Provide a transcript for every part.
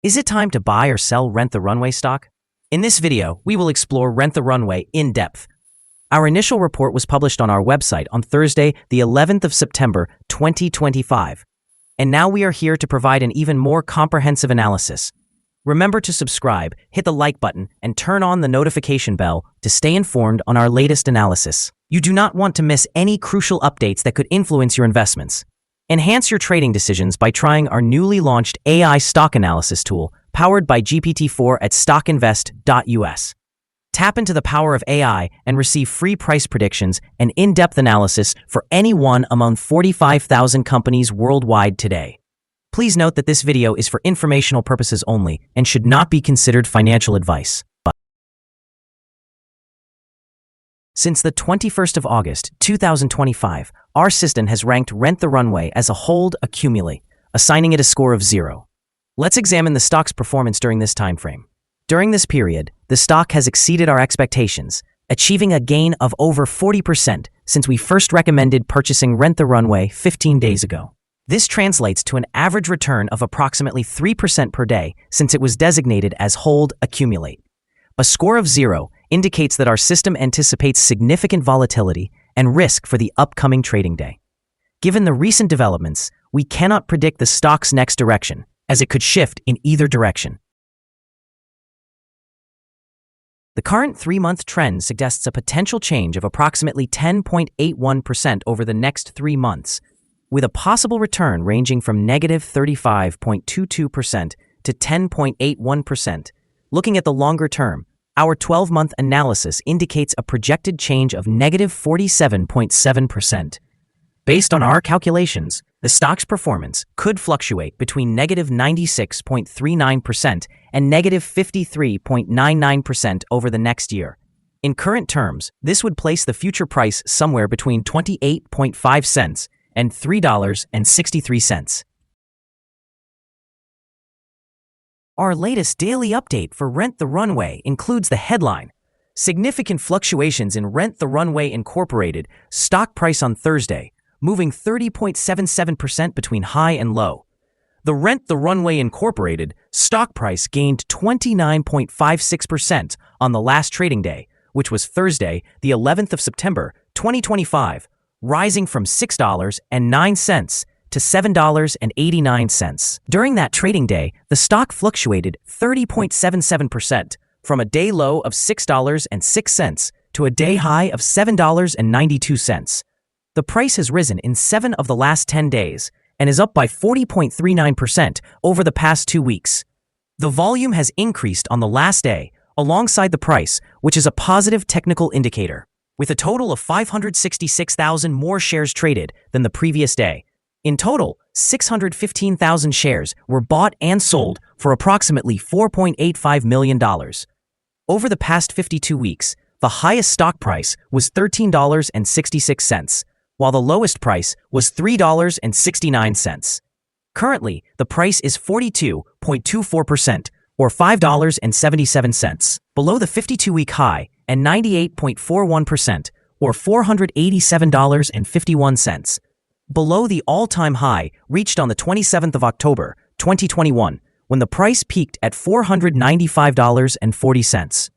Is it time to buy or sell Rent the Runway stock? In this video, we will explore Rent the Runway in depth. Our initial report was published on our website on Thursday, the 11th of September, 2025. And now we are here to provide an even more comprehensive analysis. Remember to subscribe, hit the like button, and turn on the notification bell to stay informed on our latest analysis. You do not want to miss any crucial updates that could influence your investments. Enhance your trading decisions by trying our newly launched AI stock analysis tool powered by GPT-4 at StockInvest.us. Tap into the power of AI and receive free price predictions and in-depth analysis for any one among 45,000 companies worldwide today. Please note that this video is for informational purposes only and should not be considered financial advice. Since the 21st of August, 2025, our system has ranked Rent the Runway as a hold accumulate, assigning it a score of 0. Let's examine the stock's performance during this time frame. During this period, the stock has exceeded our expectations, achieving a gain of over 40% since we first recommended purchasing Rent the Runway 15 days ago. This translates to an average return of approximately 3% per day since it was designated as hold accumulate. A score of 0 indicates that our system anticipates significant volatility and risk for the upcoming trading day. Given the recent developments, we cannot predict the stock's next direction, as it could shift in either direction. The current 3-month trend suggests a potential change of approximately 10.81% over the next 3 months, with a possible return ranging from negative 35.22% to 10.81%. Looking at the longer term, our 12-month analysis indicates a projected change of negative 47.7%. Based on our calculations, the stock's performance could fluctuate between negative 96.39% and negative 53.99% over the next year. In current terms, this would place the future price somewhere between 28.5 cents and $3.63. Our latest daily update for Rent the Runway includes the headline: Significant fluctuations in Rent the Runway Incorporated stock price on Thursday, moving 30.77% between high and low. The Rent the Runway Incorporated stock price gained 29.56% on the last trading day, which was Thursday, the 11th of September, 2025, rising from $6.09 to $7.89. During that trading day, the stock fluctuated 30.77% from a day low of $6.06 to a day high of $7.92. The price has risen in 7 of the last 10 days and is up by 40.39% over the past 2 weeks. The volume has increased on the last day alongside the price, which is a positive technical indicator, with a total of 566,000 more shares traded than the previous day. In total, 615,000 shares were bought and sold for approximately $4.85 million. Over the past 52 weeks, the highest stock price was $13.66, while the lowest price was $3.69. Currently, the price is 42.24%, or $5.77, below the 52-week high, and 98.41%, or $487.51, below the all-time high reached on the 27th of October, 2021, when the price peaked at $495.40.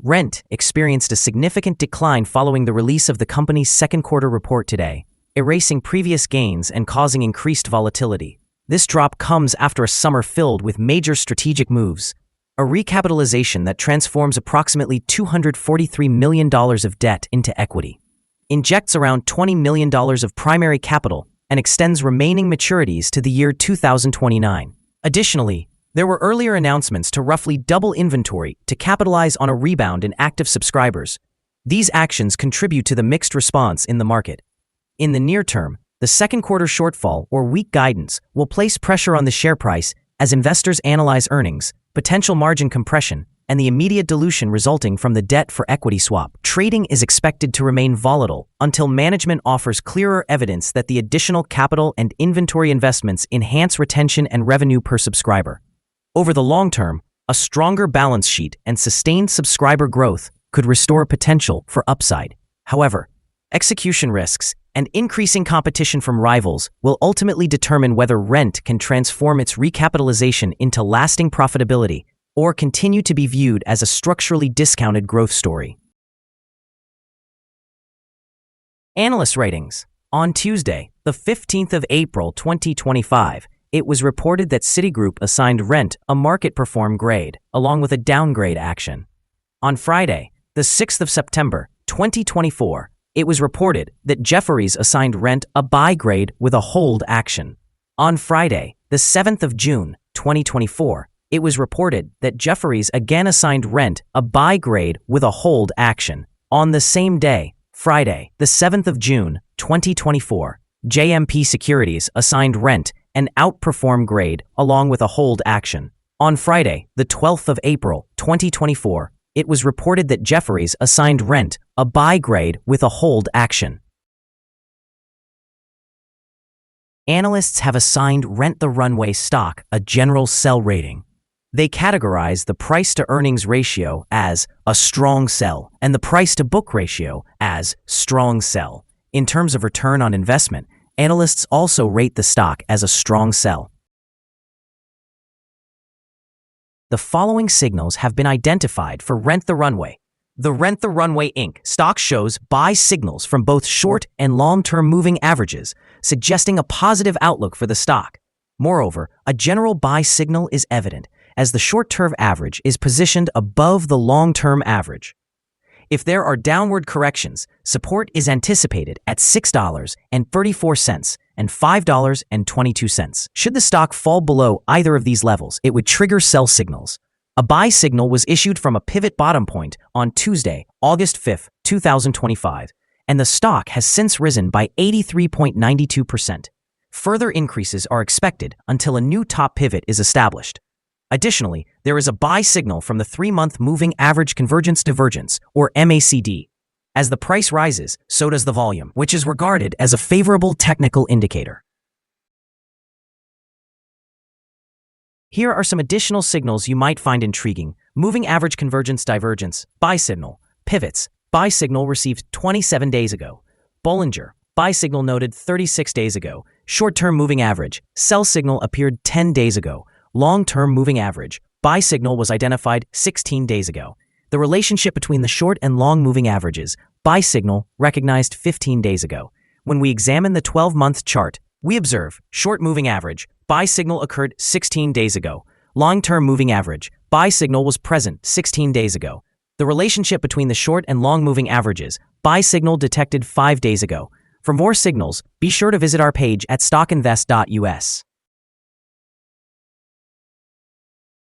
Rent experienced a significant decline following the release of the company's second quarter report today, erasing previous gains and causing increased volatility. This drop comes after a summer filled with major strategic moves, a recapitalization that transforms approximately $243 million of debt into equity, injects around $20 million of primary capital, and extends remaining maturities to the year 2029. Additionally, there were earlier announcements to roughly double inventory to capitalize on a rebound in active subscribers. These actions contribute to the mixed response in the market. In the near term, the second quarter shortfall or weak guidance will place pressure on the share price as investors analyze earnings, potential margin compression, and the immediate dilution resulting from the debt for equity swap. Trading is expected to remain volatile until management offers clearer evidence that the additional capital and inventory investments enhance retention and revenue per subscriber. Over the long term, a stronger balance sheet and sustained subscriber growth could restore potential for upside. However, execution risks and increasing competition from rivals will ultimately determine whether Rent can transform its recapitalization into lasting profitability or continue to be viewed as a structurally discounted growth story. Analyst ratings. On Tuesday, the 15th of April 2025, it was reported that Citigroup assigned Rent a market perform grade, along with a downgrade action. On Friday, the 6th of September 2024, it was reported that Jefferies assigned Rent a buy grade with a hold action. On Friday, the 7th of June 2024, it was reported that Jefferies again assigned Rent a buy grade with a hold action. On the same day, Friday, the 7th of June 2024, JMP Securities assigned Rent an outperform grade along with a hold action. On Friday, the 12th of April 2024, it was reported that Jefferies assigned Rent a buy grade with a hold action. Analysts have assigned Rent the Runway stock a general sell rating. They categorize the price-to-earnings ratio as a strong sell and the price-to-book ratio as strong sell. In terms of return on investment, analysts also rate the stock as a strong sell. The following signals have been identified for Rent the Runway. The Rent the Runway Inc. stock shows buy signals from both short and long-term moving averages, suggesting a positive outlook for the stock. Moreover, a general buy signal is evident, as the short-term average is positioned above the long-term average. If there are downward corrections, support is anticipated at $6.34 and $5.22. Should the stock fall below either of these levels, it would trigger sell signals. A buy signal was issued from a pivot bottom point on Tuesday, August 5, 2025, and the stock has since risen by 83.92%. Further increases are expected until a new top pivot is established. Additionally, there is a buy signal from the 3-month Moving Average Convergence Divergence, or MACD. As the price rises, so does the volume, which is regarded as a favorable technical indicator. Here are some additional signals you might find intriguing. Moving Average Convergence Divergence, buy signal. Pivots, buy signal received 27 days ago. Bollinger, buy signal noted 36 days ago. Short-term moving average, sell signal appeared 10 days ago. Long-term moving average, buy signal was identified 16 days ago. The relationship between the short and long moving averages, buy signal, recognized 15 days ago. When we examine the 12-month chart, we observe short moving average, buy signal occurred 16 days ago. Long-term moving average, buy signal was present 16 days ago. The relationship between the short and long moving averages, buy signal detected 5 days ago. For more signals, be sure to visit our page at StockInvest.us.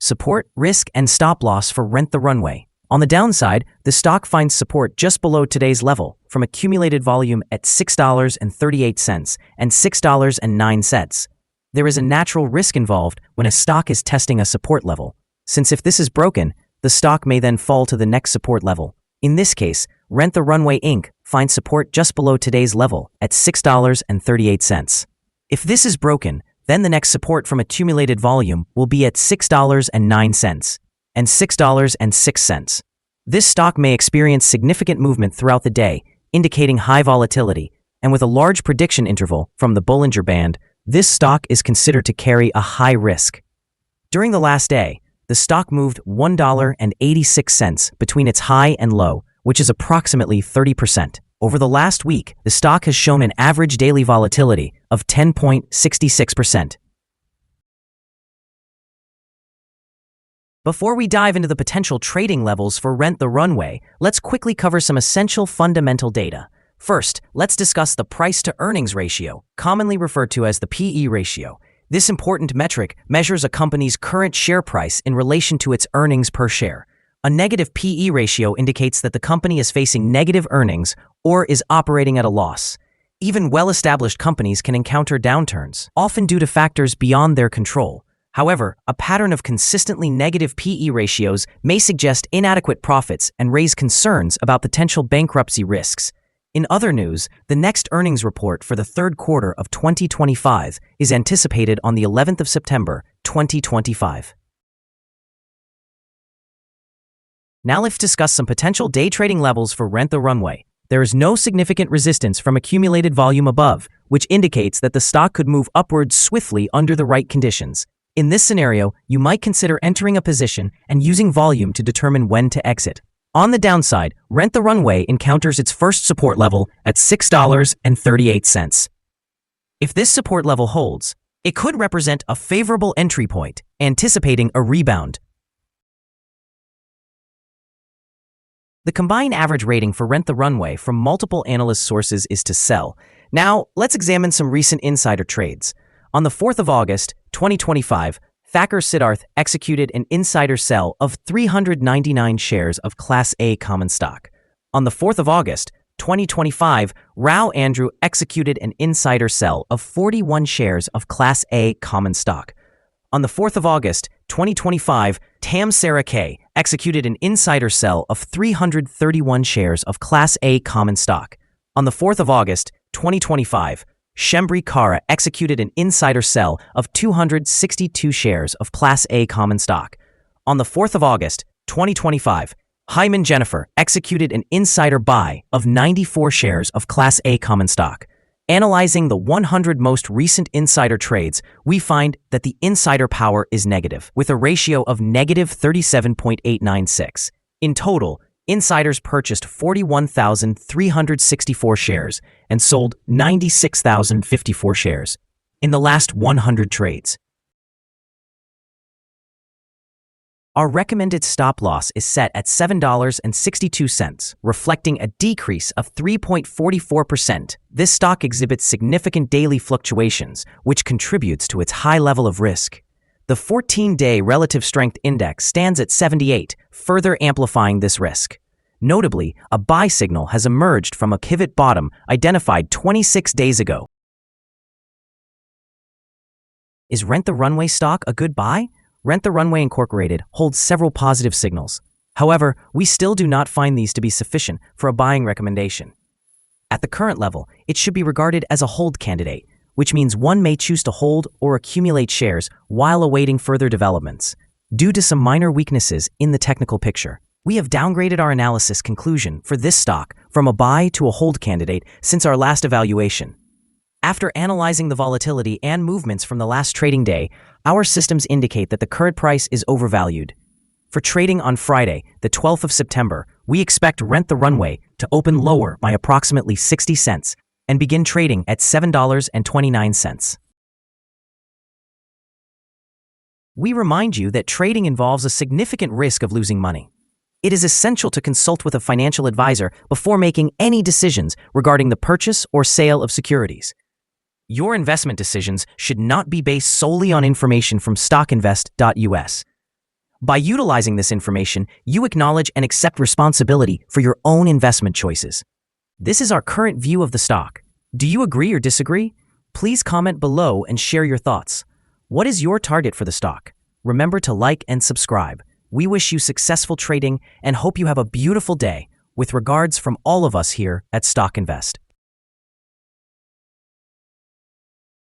Support, risk, and stop loss for Rent the Runway. On the downside, the stock finds support just below today's level from accumulated volume at $6.38 and $6.09. There is a natural risk involved when a stock is testing a support level, since if this is broken, the stock may then fall to the next support level. In this case, Rent the Runway Inc. finds support just below today's level at $6.38. If this is broken, then the next support from accumulated volume will be at $6.09 and $6.06. This stock may experience significant movement throughout the day, indicating high volatility, and with a large prediction interval from the Bollinger Band, this stock is considered to carry a high risk. During the last day, the stock moved $1.86 between its high and low, which is approximately 30%. Over the last week, the stock has shown an average daily volatility of 10.66%. Before we dive into the potential trading levels for Rent the Runway, let's quickly cover some essential fundamental data. First, let's discuss the price-to-earnings ratio, commonly referred to as the PE ratio. This important metric measures a company's current share price in relation to its earnings per share. A negative PE ratio indicates that the company is facing negative earnings or is operating at a loss. Even well-established companies can encounter downturns, often due to factors beyond their control. However, a pattern of consistently negative PE ratios may suggest inadequate profits and raise concerns about potential bankruptcy risks. In other news, the next earnings report for the third quarter of 2025 is anticipated on the 11th of September, 2025. Now let's discuss some potential day trading levels for Rent the Runway. There is no significant resistance from accumulated volume above, which indicates that the stock could move upwards swiftly under the right conditions. In this scenario, you might consider entering a position and using volume to determine when to exit. On the downside, Rent the Runway encounters its first support level at $6.38. If this support level holds, it could represent a favorable entry point, anticipating a rebound. The combined average rating for Rent the Runway from multiple analyst sources is to sell. Now, let's examine some recent insider trades. On the 4th of August, 2025, Thacker Siddharth executed an insider sell of 399 shares of Class A common stock. On the 4th of August, 2025, Rao Andrew executed an insider sell of 41 shares of Class A common stock. On the 4th of August, 2025, Tam Sarah K executed an insider sell of 331 shares of Class A common stock. On the 4th of August, 2025, Shembri Kara executed an insider sell of 262 shares of Class A common stock. On the 4th of August, 2025, Hyman Jennifer executed an insider buy of 94 shares of Class A common stock. Analyzing the 100 most recent insider trades, we find that the insider power is negative, with a ratio of negative 37.896. In total, insiders purchased 41,364 shares and sold 96,054 shares in the last 100 trades. Our recommended stop loss is set at $7.62, reflecting a decrease of 3.44%. This stock exhibits significant daily fluctuations, which contributes to its high level of risk. The 14-day relative strength index stands at 78, further amplifying this risk. Notably, a buy signal has emerged from a pivot bottom identified 26 days ago. Is Rent the Runway stock a good buy? Rent the Runway Incorporated holds several positive signals. However, we still do not find these to be sufficient for a buying recommendation. At the current level, it should be regarded as a hold candidate, which means one may choose to hold or accumulate shares while awaiting further developments. Due to some minor weaknesses in the technical picture, we have downgraded our analysis conclusion for this stock from a buy to a hold candidate since our last evaluation. After analyzing the volatility and movements from the last trading day, our systems indicate that the current price is overvalued. For trading on Friday, the 12th of September, we expect Rent the Runway to open lower by approximately 60 cents and begin trading at $7.29. We remind you that trading involves a significant risk of losing money. It is essential to consult with a financial advisor before making any decisions regarding the purchase or sale of securities. Your investment decisions should not be based solely on information from StockInvest.us. By utilizing this information, you acknowledge and accept responsibility for your own investment choices. This is our current view of the stock. Do you agree or disagree? Please comment below and share your thoughts. What is your target for the stock? Remember to like and subscribe. We wish you successful trading and hope you have a beautiful day. With regards from all of us here at StockInvest.